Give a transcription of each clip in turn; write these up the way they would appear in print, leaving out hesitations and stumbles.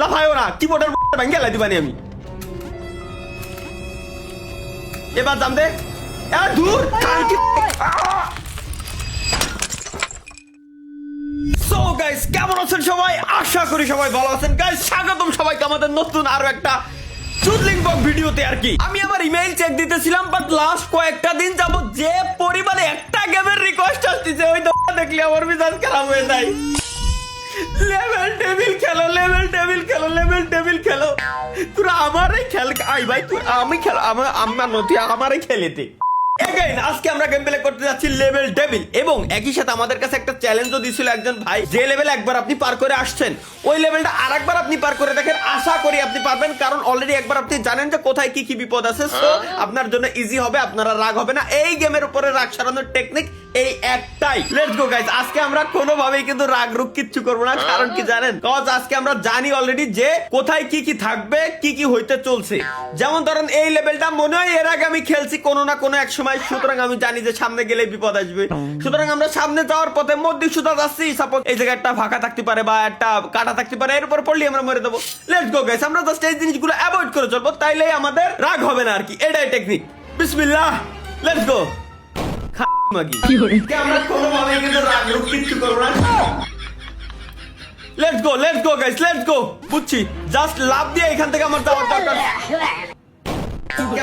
লাফায়ও না কিবোর্ডের ভাঙে লাই দিবানি আমি এবার জাম দে দূর সো গাইস কেমন আছেন সবাই আশা করি সবাই ভালো আছেন গাইস স্বাগতম সবাইকে আমাদের নতুন আরো একটা চুদলিং বক ভিডিওতে আর কি আমি আমার ইমেইল চেক দিতেছিলাম বাট লাস্ট কয়েকটা দিন যাবত যে পরিমাণে একটা গেমের রিকোয়েস্ট আসছে ওই তো দেখলে আমার মেজাজ খারাপ হয়ে যায় লেভেল টেবিল খেলো তোরা আমারই খেল আই ভাই তুই আমি খেল আমার নতি আমারই খেলেতে এগেইন আজকে আমরা গেম প্লে করতে যাচ্ছি লেভেল টেবিল এবং একই সাথে আমাদের কাছে একটা চ্যালেঞ্জও দিয়েছিল একজন ভাই যে লেভেল একবার আপনি পার করে আসছেন ওই লেভেলটা আরেকবার আপনি পার করে দেখেন আশা করি আপনি পারবেন কারণ অলরেডি একবার আপনি জানেন যে কোথায় কি কি বিপদ আছে সো আপনার জন্য ইজি হবে আপনারা রাগ হবে না এই গেমের উপরে রাগ সারানোর টেকনিক এই একটাই লেটস গো গাইস আজকে আমরা কোনোভাবেই কিন্তু রাগ রুগ কিচ্ছু করবো না কারণ কি জানেন কজ আজকে আমরা জানি অলরেডি যে কোথায় কি কি থাকবে কি কি হইতে চলছে যেমন ধরেন এই লেভেলটা মনে হয় এর আগে আমি খেলছি কোনো না কোনো এক সময় সুতরাং আমি জানি যে সামনে গেলে বিপদ আসবে সুতরাং আমরা সামনে যাওয়ার পথে মধ্যে সুতা যাচ্ছি সাপোজ এই জায়গায় একটা ফাঁকা থাকতে পারে বা একটা কাটা থাকতে পারে এর উপর পড়লে আমরা মরে দেবো লেটস গো গাইস আমরা জাস্ট এই জিনিসগুলো অ্যাভয়েড করে চলবো তাইলেই আমাদের রাগ হবে না আর কি এটাই টেকনিক বিসমিল্লাহ লেটস গো আমরা কোনোভাবে কিন্তু রাগ রুগ কিচ্ছু করবো না let's go guys let's go বুঝছি জাস্ট লাভ দিয়ে এখান থেকে আমার যাওয়ার দরকার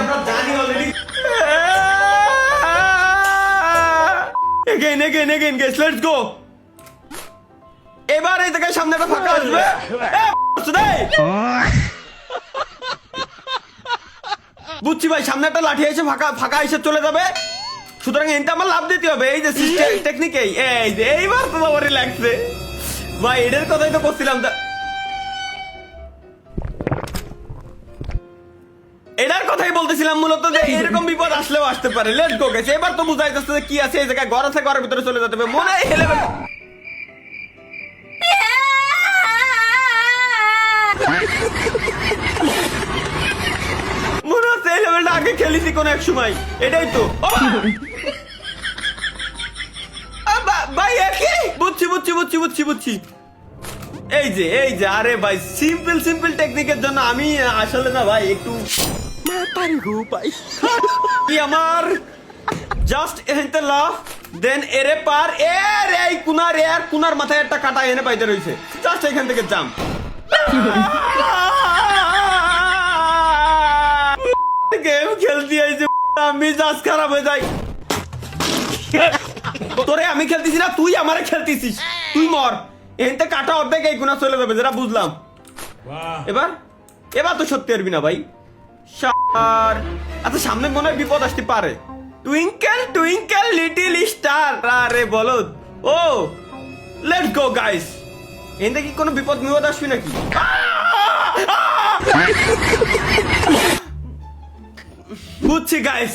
আমরা জানি already again guys let's go এবার এই জায়গায় সামনে একটা ফাঁকা আসবে বুঝছি ভাই সামনে একটা লাঠি এসে ফাঁকা এসে চলে যাবে সুতরাং এনটা আমার লাভ দিতে হবে এই যে সিস্টেম টেকনিক এই যে এইবার তো আমার রিল্যাক্সে ভাই এটার কথাই তো করছিলাম এটার কথাই বলতেছিলাম মূলত যে এরকম বিপদ আসলেও আসতে পারে লেটস গো গাইস এবার তো বুঝাই যাচ্ছে যে কি আছে এই জায়গায় ঘর আছে ঘরের ভিতরে চলে যেতে হবে মনে হয় লেভেল মনে হচ্ছে এই লেভেলটা আগে খেলেছি কোন এক সময় এটাই তো ভাই একই বুঝছি এই যে আরে ভাই সিম্পল টেকনিকের জন্য আমি আসলে না ভাই একটু আমার জাস্ট এখানে লাভ দেন এরে পার এই কুনার মাথায় একটা কাটা এনে পাইতে রয়েছে জাস্ট এখান থেকে জাম্প গেম খেলতে আইছে আমি জাস্ট খারাপ হয়ে যাই তোরে আমি খেলতেছি না তুই আমারে খেলতেছিস তুই মর এনতে কাটা অর্ধেক এই গুণা চলে যাবে যেটা বুঝলাম এবার তো সত্যি পারবি না ভাই আচ্ছা সামনে মনে হয় বিপদ আসতে পারে টুইঙ্কেল লিটল স্টার আরে বলো ও লেটস গো গাইস এনতে কি কোনো বিপদ আসবে নাকি বুঝছি গাইস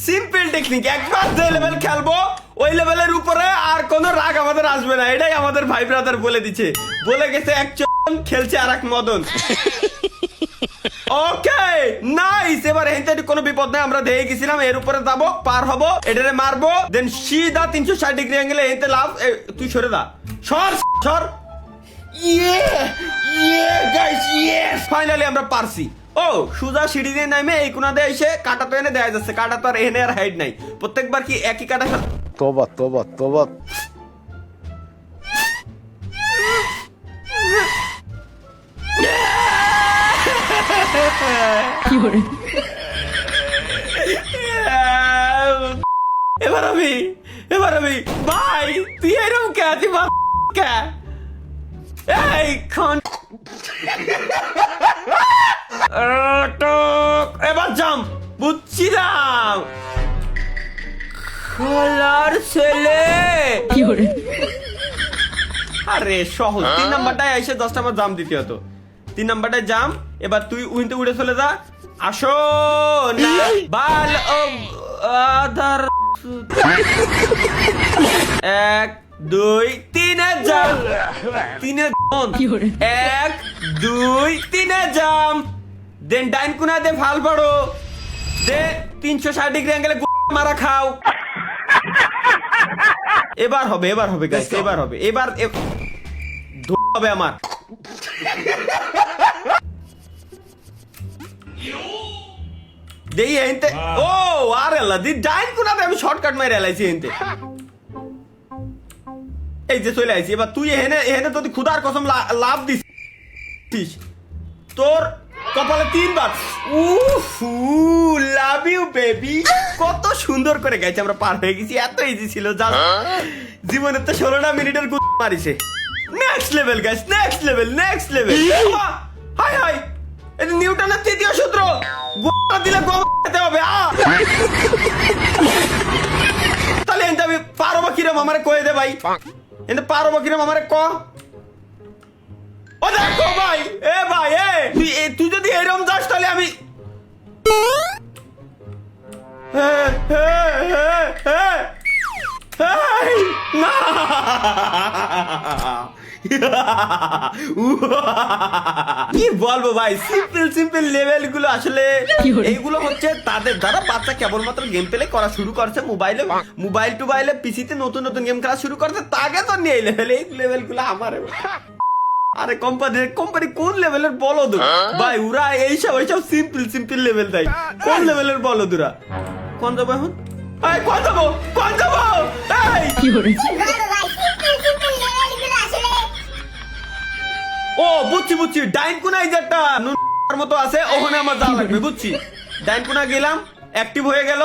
সিম্পল টেকনিক একবার যে লেভেল খেলবো ওই লেভেলের উপরে আর কোনো রাগ আমাদের আসবে না এটাই আমাদের ভাই ব্রাদার বলে দিচ্ছে বলে গেছে একজন খেলছে আর এক মদন ওকে নাইস এবার এখানে কোনো বিপদ নাই আমরা দেখে গেছিলাম এর উপরে যাবো পার হবো এটারে মারবো দেন সিধা 360 ডিগ্রি অ্যাঙ্গেলে এতে লাভ তুই সরে দা সর গাইস ইয়েস ফাইনালি আমরা পারছি ও সুজা সিঁড়ি দিয়ে নামে এই কোনা দিয়ে এসে কাটা তো এনে দেয়া যাচ্ছে কাটা তো আর এনে আর হাইড নাই প্রত্যেকবার কি একই কাটা তোবা এবার আমি ভাই তুই এরকম কে তুই কে এই খন এবার জাম্প বুঝছিলাম খোলার ছেলে আরে সহজ 3 নাম্বারটায় এসে 10টা আমার জাম্প দিতে হতো 3 নাম্বারটায় জাম্প এবার তুই উইনতে উড়ে চলে যা আসো না বাল আধার 1 2 3 জাম্প 1 2 3 জাম্প দেন ডাইন কোনা দে ফাল পড়ো দে 360 ডিগ্রি অ্যাঙ্গেলে মারা খাও এবার হবে গাইস এবার হবে আমার দেই এনতে ও আরে আল্লাহ দি ডাইন কোনাতে আমি শর্টকাট মাইরে এলাইছি এনতে এই যে চলে আইছি এবার তুই এখানে এখানে যদি খুদার কসম লাভ দিস তোর কপালে 3 বার উফু লাভ ইউ বেবি কত সুন্দর করে গাইছে আমরা পার হয়ে গেছি এত ইজি ছিল যা জীবনে তো 16টা মিনিটের গুড মারিছে next level guys next level হাই হাই এটা নিউটনের তৃতীয় সূত্র গোটা দিলে গম খেতে হবে তাহলে এটা আমি পারবো কিরম আমারে কয়ে দে ভাই এটা পারবো কিরম আমারে ক ও দেখো ভাই এ ভাই তুই যদি এরম যাস তাহলে আমি না কি বলবো ভাই সিম্পল লেভেল গুলো আসলে এইগুলো হচ্ছে তাদের যারা বাচ্চা কেবলমাত্র গেম প্লে করা শুরু করছে মোবাইলে পিসিতে নতুন গেম খেলা শুরু করছে তাকে তো নিয়ে এই লেভেল গুলো আমার আরে কোম্পানি কোন লেভেলের বলো তো ভাই ওরা এইসব সিম্পল লেভেল দেয় কোন লেভেলের বলো তোরা কোন যাবো এখন কোন যাবো ও বুঝছি ডাইন কোনায় যেটা মতো আছে ওখানে আমার যাওয়া লাগবে বুঝছি ডাইন কোনা গেলাম অ্যাক্টিভ হয়ে গেল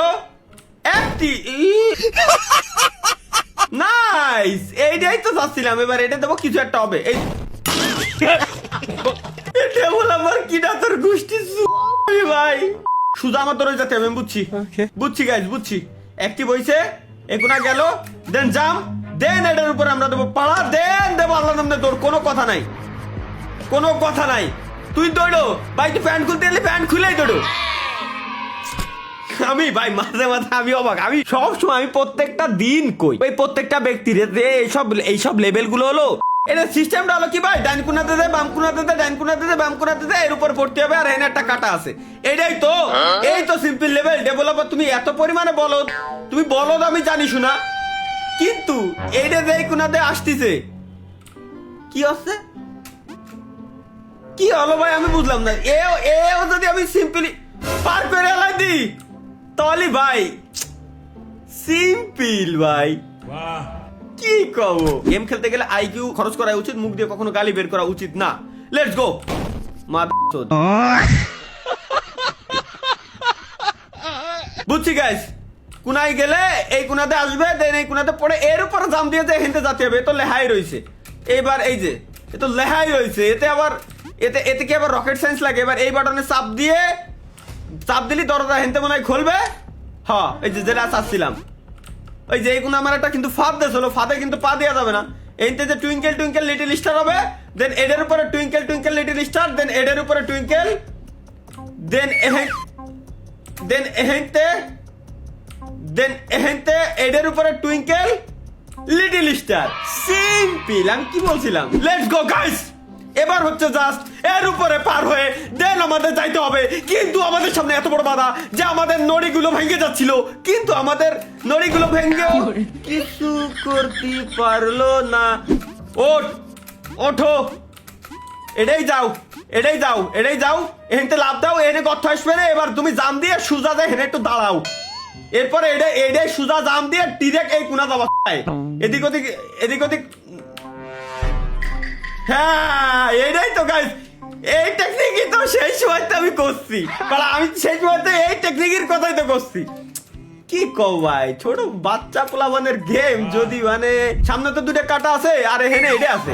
নাইস এইটাই তো চাচ্ছিলাম এবার এটা দেবো কিছু একটা হবে এই এটা বল আমার কিনা তোর গোষ্ঠী ভাই সুজা আমার তোর যাতে আমি বুঝছি গাইজ বুঝছি অ্যাক্টিভ হয়েছে একুনা গেল দেন জাম দেন এটার উপর আমরা দেবো পাড়া দেন দেবো আল্লাহ নামে তোর কোনো কথা নাই তুই দৌড়ো ভাই তুই প্যান্ট খুলতে এলে প্যান্ট খুলেই দৌড়ো আমি ভাই মাঝে আমি অবাক আমি সবসময় আমি প্রত্যেকটা দিন কই ওই প্রত্যেকটা ব্যক্তির এইসব লেভেল গুলো হলো এটা সিস্টেমটা হলো কি ভাই ডাইন কোনাতে দে বাম কোনাতে দে ডাইন কোনাতে দে বাম কোনাতে দে এর উপর পড়তে হবে আর এখানে একটা কাটা আছে এটাই তো এই তো সিম্পল লেভেল ডেভেলপার তুমি এত পরিমাণে বলো তুমি বলো আমি জানি শোনা কিন্তু এইটা যে কোনাতে আসতেছে কি হচ্ছে কি হলো ভাই আমি বুঝলাম না এও যদি আমি সিম্পলি পার করে এলাই দিই তাহলে ভাই সিম্পল ভাই কি কব গেম খেলতে গেলে আইকিউ খরচ করা উচিত মুখ দিয়ে কখনো গালি বের করা উচিত না লেটস গো বুঝছি গাইস কোনায় গেলে এই কোনাতে আসবে দেন এই কোনাতে পড়ে এর উপর জাম দিয়ে যে হেনতে যেতে হবে তো লেহাই রয়েছে এবার এই যে এ তো লেহাই রয়েছে এতে কি আবার রকেট সায়েন্স লাগে এবার এই বাটনে চাপ দিলি দরজা হেনতে মনে হয় খুলবে হ্যাঁ এই যে যেটা চাচ্ছিলাম ওই যে এইগুলো আমার একটা কিন্তু ফাঁদ দেশ হলো ফাঁদে কিন্তু পা দেওয়া যাবে না এইতে যে টুইঙ্কেল লিটল স্টার হবে দেন এডের উপরে টুইঙ্কেল লিটল স্টার দেন এডের উপরে টুইঙ্কেল দেন এহেনতে এডের উপরে টুইঙ্কেল লিটল স্টার সিম্পল আমি কি বলছিলাম লেটস গো গাইস এবার হচ্ছে জাস্ট এর উপরে পার হয়ে দেন আমাদের যাইতে হবে কিন্তু আমাদের সামনে এত বড় বাধা যে আমাদের নড়িগুলো ভেঙে যাচ্ছিল কিন্তু আমাদের নড়িগুলো ভেঙেও কিছু করতে পারলো না ওঠো এটাই যাও এখানে লাভ দাও এনে গর্ত আসবে না এবার তুমি জাম দিয়ে সুজা যায় হেনে একটু দাঁড়াও এরপরে এটাই সুজা জাম দিয়ে ডিরেক্ট এই কোনা যাওয়া এদিক ওদিক হ্যাঁ এটাই তো গাইস এই টেকনিকই তো সেই সময়তে আমি করছি আমি সেই সময়তে এই টেকনিকের কথাই তো করছি কি কও ভাই ছোট বাচ্চা পোলাবানের গেম যদি মানে সামনে তো দুটো কাটা আছে আর এখানে এটা আছে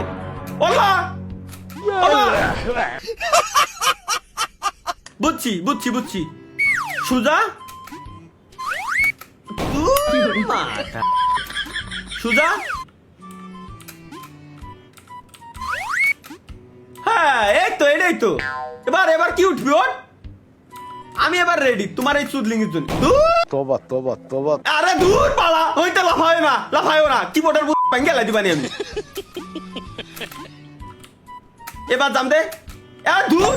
ওলা বুঝছি সুজা হ্যাঁ এটাই তো এবার কি উঠবি ওর আমি এবার রেডি তোমার এই চুদলিং এর জন্য তোবা আরে দূর পালা হইতে লাফায়ও না কিবোর্ডের ভাঙ্গে লাই দিবানি আমি এবার জাম দে দূর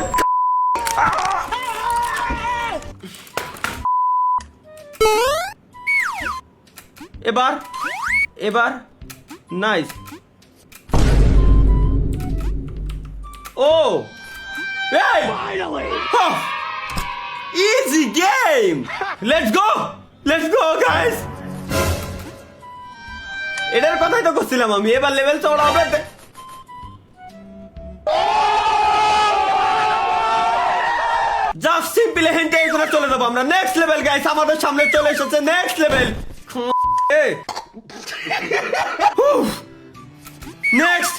এবার নাইস ও এই easy game, let's go guys. এটার কথাই তো করছিলাম আমি, এবার লেভেল চড়া হবে। জাস্ট সিম্পলি হেন্টে এখানে চলে যাবো আমরা নেক্সট লেভেল গাইস। আমাদের সামনে চলে এসেছে নেক্সট লেভেল। নেক্সট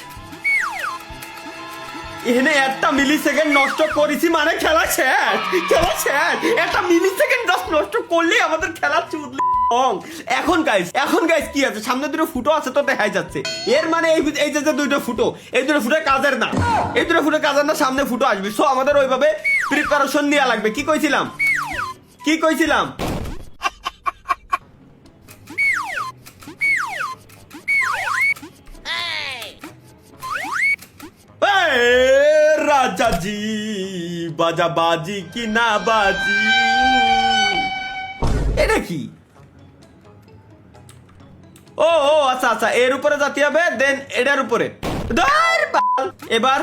এখানে একটা মিলি সেকেন্ড নষ্ট করেছি মানে খেলা শেষ। একটা মিলি সেকেন্ড জাস্ট নষ্ট করলেই আমাদের খেলা চুদলি। এখন গাইস কি আছে, সামনে দুটো ফুটো আছে তো দেখাই যাচ্ছে, এর মানে এই যে দুটো ফুটো, এই দুটো ফুটো কাজের না, সামনে ফুটো আসবে। সো আমাদের ওইভাবে প্রিপারেশন নেওয়া লাগবে। কি কইছিলাম রাজাজি বাজা বাজি কি না বাজি, এটা কি? ও আচ্ছা এর উপরে যেতে হবে, দেন এটার উপরে। এবার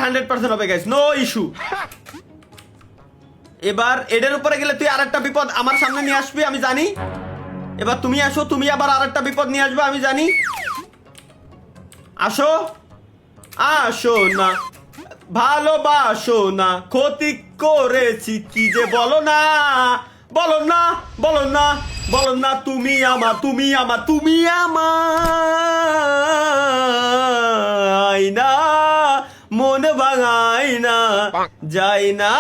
100% হবে গাইস, নো ইস্যু। এবার এটার উপরে গেলে তুই আরেকটা বিপদ আমার সামনে নিয়ে আসবি আমি জানি। এবার তুমি আসো, তুমি আবার আরেকটা বিপদ নিয়ে আসবে আমি জানি। আসো না, ভালোবাসো না, ক্ষতি করেছি কি যে বলো না, তুমি আমার না, মন ভাঙাই না, যাই না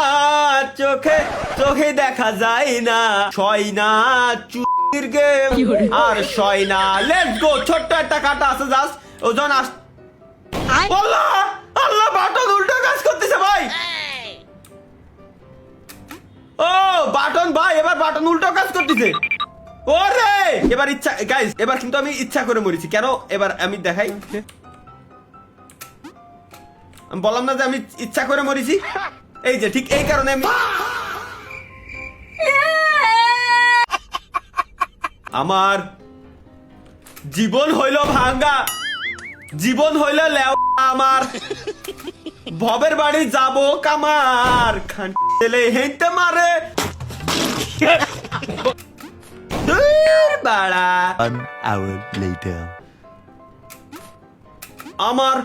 চোখে দেখা যায় না, ছয় না চুরির গেম আর ছয় না। Let's go. ছোট্ট একটা কাটা আছে জাস্ট, ওজন আল্লাহ বাটন উল্টো কাজ করতেছে ভাই। ও বাটন ভাই, এবার বাটন উল্টো কাজ করতেছে। ওরে এবার ইচ্ছা গাইস, এবার কিন্তু আমি ইচ্ছা করে মরেছি কেন, এবার আমি দেখাই। আমি বললাম না যে আমি ইচ্ছা করে মরেছি, এই যে ঠিক এই কারণে আমি। আমার জীবন হইল ভাঙ্গা, জীবন হইল লেও আমার, ভবের বাড়ি যাব কামার, খান হেঁটে মারে বাড়া। আমার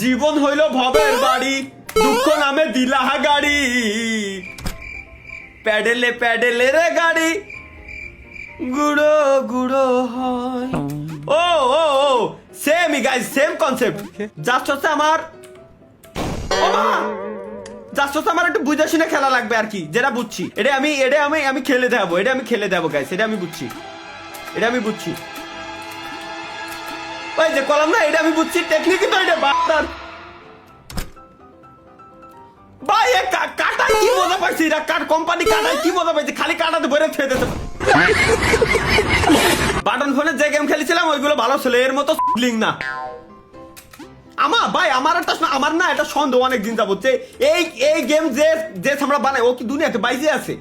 জীবন হইল ভবের বাড়ি, দুঃখ নামে দিলাহা গাড়ি, প্যাডেলে রে গাড়ি গুড়ো গুড়ো হয়। ও same guys, same concept. Just হচ্ছে আমার একটু বুঝে শুনে খেলা লাগবে আর কি, যেটা বুঝছি এটা আমি খেলে দেবো গাইস, এটা আমি বুঝছি। ওই যে কলাম না, এটা আমি বুঝছি টেকনিক, তো এটা বাটার ভাই কাটাই কি মজা পাইছি, কোম্পানি কাটাই কি মজা পাইছি, খালি কাটাতে ভরে ছেড়ে দিতে। বাটন ফোনে যে গেম খেলেছিলাম ওইগুলো ভালো ছিল, এর মতো লিঙ্ক না। আমার না এটা সন্দেহ অনেক দিন যাবো যে এই গেম যে আমরা বানাই ও কি দুনিয়াতে বাইজে আছে।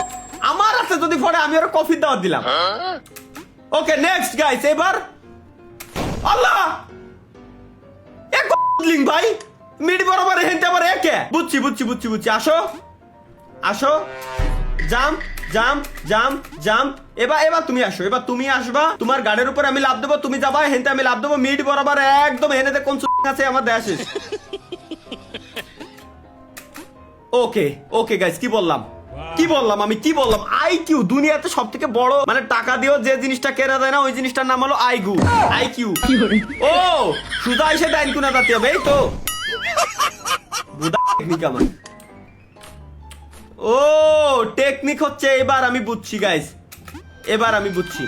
আমার আছে যদি পরে আমি ওর কফি দাওয়াত দিলাম। ওকে নেক্সট গাইস, এবার আল্লাহ এক লিঙ্ক ভাই মিড বরাবর হেনতে আবার একে বুঝছি। আসো জাম। এবার তুমি আসবা, তোমার গাড়ির উপরে আমি লাভ দেবো, তুমি যাবা হেনতে আমি লাভ দেবো, মিড বরাবর একদম হেনেতে কোন আছে আমার দেশে। ওকে গাইস, কি বললাম আইকিউ দুনিয়াতে সব থেকে বড়, মানে টাকা দিয়েও যে জিনিসটা কেনা যায় না ওই জিনিসটার নাম হলো আইকিউ। ও সুদা এসে ডাইন কোনা যাতে হবে, এই তো টেকনিক আমার। ও টেকনিক হচ্ছে, এবার আমি বুঝছি গাইস, এবার আমি বুঝছি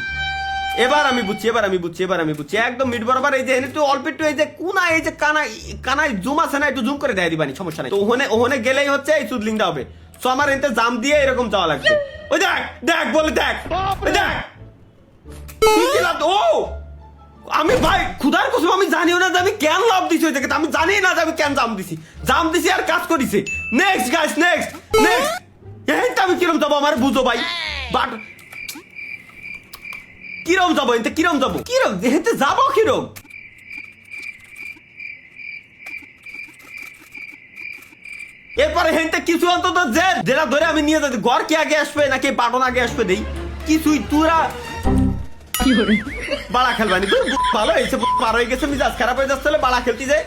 একদম মিড বরাবর। এই যে একটু অল্প একটু এই যে কোনা, এই যে কানায় জুম আছে না, একটু জুম করে দেয় দিবানি, সমস্যা নাই। তো ওখানে গেলেই হচ্ছে এই চুদলিংটা হবে। সো আমার এতে জাম দিয়ে এরকম যাওয়া লাগবে। ওই দেখ বলে দেখ ও আমি ভাই খুদার কসম আমি জানিও না যে আমি কেন লাভ দিছি ওই জায়গাতে, আমি জানি না যে আমি কেন জাম দিছি আর কাজ করিছে। নেক্সট গাইস, নেক্সট এইটা আমি কিরম যাবো আমার বুঝো ভাই, বাট কিরম যাবো এতে, কিরম যাবো কিরম এরপরে হেনতে কিছু অন্তত যেটা ধরে আমি নিয়ে যাচ্ছি ঘর কি আগে আসবে নাকি বাটন আগে আসবে দেই কিছুই তোরা বাড়া খেলবানি তুই ভালো হয়েছে পার হয়ে গেছে মিজাজ খারাপ হয়ে যাচ্ছে বাড়া খেলতে যায়